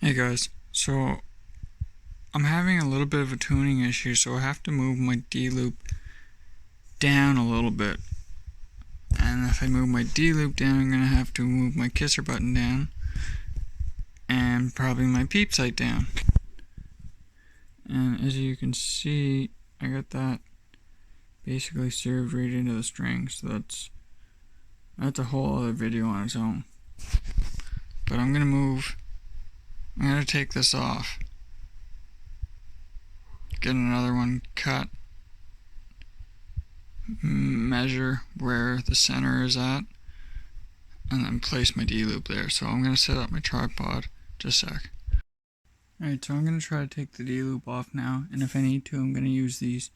Hey guys, so I'm having a little bit of a tuning issue, so I have to move my D-loop down a little bit. And if I move my D-loop down, I'm going to have to move my kisser button down and probably my peep sight down. And as you can see, I got that basically served right into the string, so that's a whole other video on its own. But I'm going to take this off, get another one cut, measure where the center is at, and then place my D-loop there. So I'm going to set up my tripod. Just a sec. Alright, so I'm going to try to take the D-loop off now, and if I need to, I'm going to use these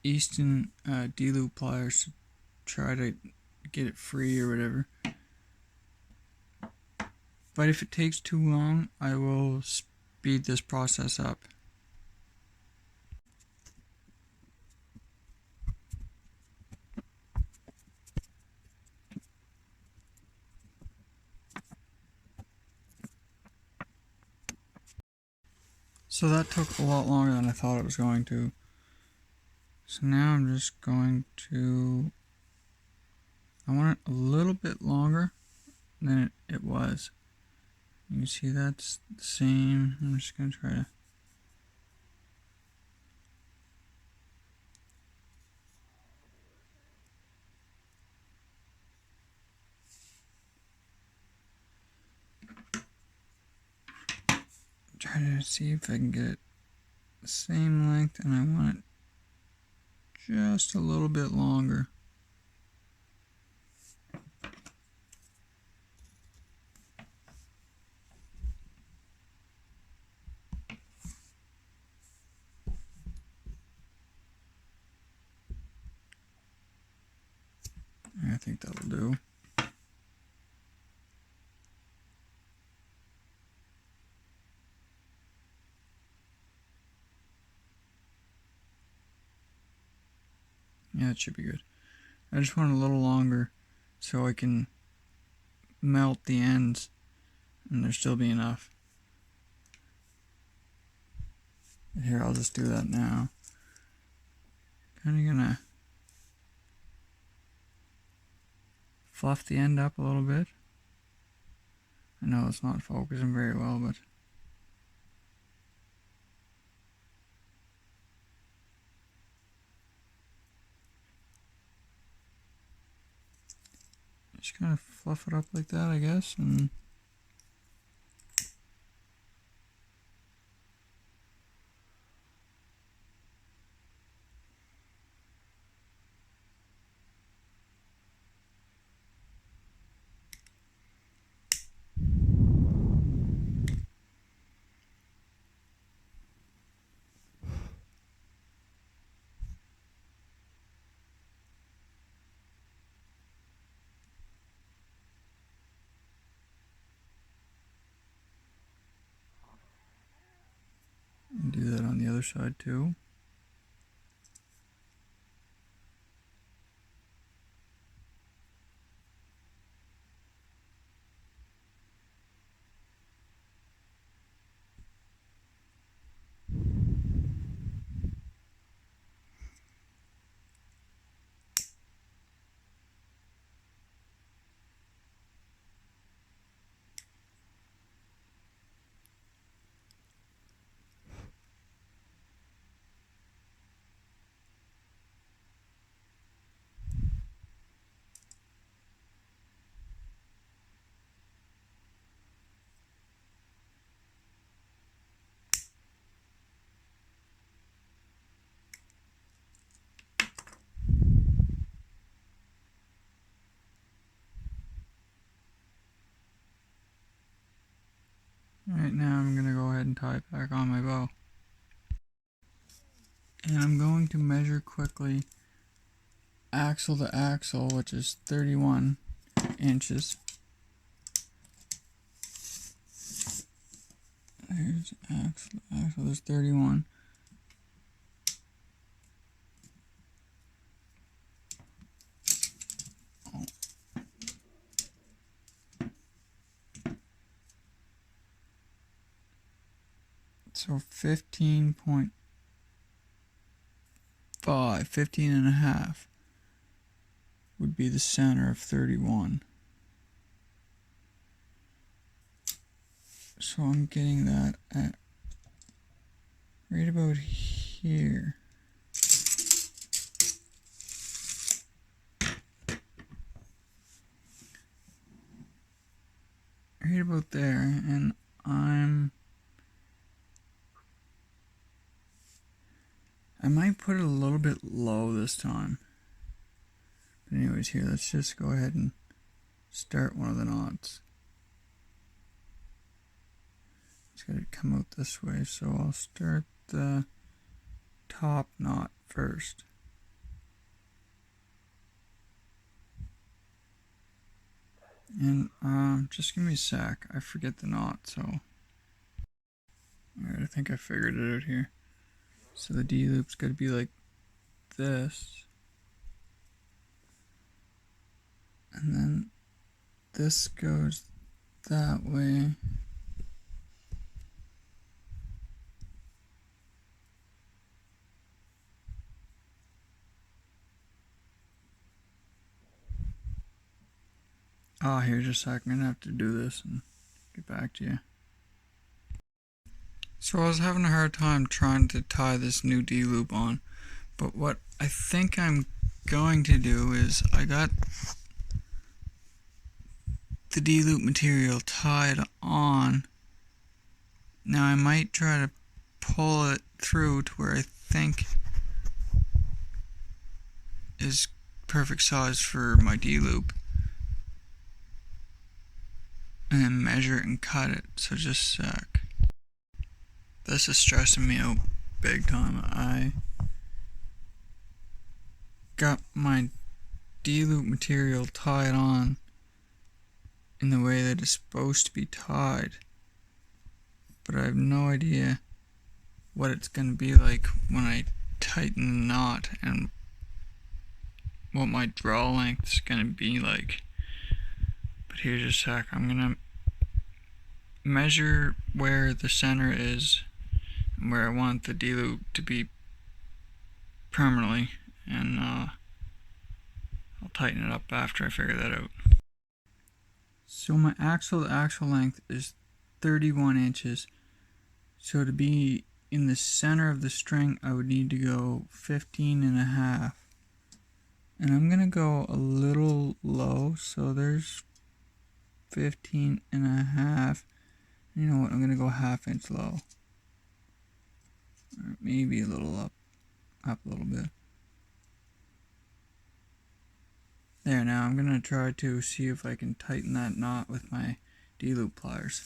Easton D-loop pliers to try to get it free or whatever. But if it takes too long, I will speed this process up. So that took a lot longer than I thought it was going to. So now I'm just going to, I want it a little bit longer than it was. You can see that's the same. I'm just going to try to see if I can get it the same length, and I want it just a little bit longer. I think that'll do. Yeah, it should be good. I just want a little longer so I can melt the ends and there still be enough. Here, I'll just do that now. Kind of gonna fluff the end up a little bit. I know it's not focusing very well, but just kind of fluff it up like that, I guess, and do that on the other side too. Right now I'm going to go ahead and tie it back on my bow. And I'm going to measure quickly axle to axle, which is 31 inches. There's axle to axle, there's 31. So 15.5, 15 and a half would be the center of 31. So I'm getting that at right about here. Right about there, and I might put it a little bit low this time. But anyways, here, let's just go ahead and start one of the knots. It's got to come out this way, so I'll start the top knot first. And just give me a sec, I forget the knot, so. Alright, I think I figured it out here. So the D-loop's got to be like this. And then this goes that way. Oh, here, just a second. I'm gonna have to do this and get back to you. So I was having a hard time trying to tie this new D-loop on, but what I think I'm going to do is I got the D-loop material tied on. Now I might try to pull it through to where I think is perfect size for my D-loop, and then measure it and cut it. So just a sec. This is stressing me out big time. I got my D-loop material tied on in the way that it's supposed to be tied, but I have no idea what it's going to be like when I tighten the knot and what my draw length is going to be like. But here's a sec. I'm going to measure where the center is and where I want the D-loop to be permanently, and I'll tighten it up after I figure that out. So my axle to axle length is 31 inches. So to be in the center of the string, I would need to go 15 and a half. And I'm going to go a little low, so there's 15 and a half. You know what, I'm going to go ½ inch low. Or maybe a little up a little bit. There, now I'm going to try to see if I can tighten that knot with my D-loop pliers.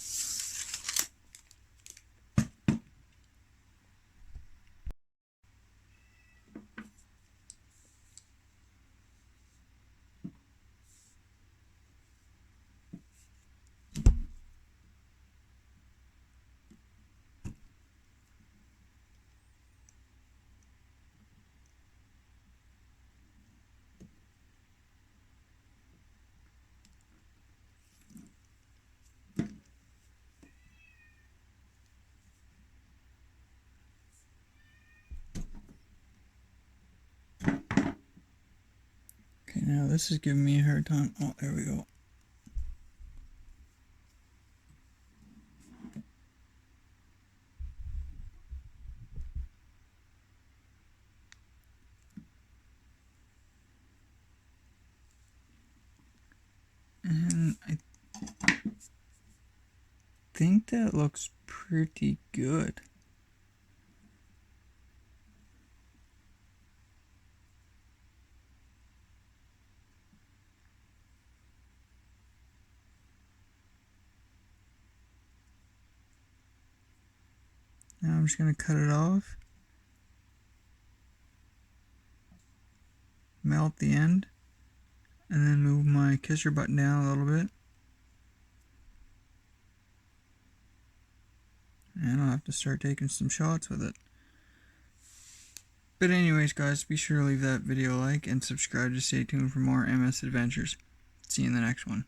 Okay, now this is giving me a hard time. Oh, there we go. And I think that looks pretty good. Now I'm just going to cut it off, melt the end, and then move my kisser button down a little bit. And I'll have to start taking some shots with it. But anyways guys, be sure to leave that video a like and subscribe to stay tuned for more MS adventures. See you in the next one.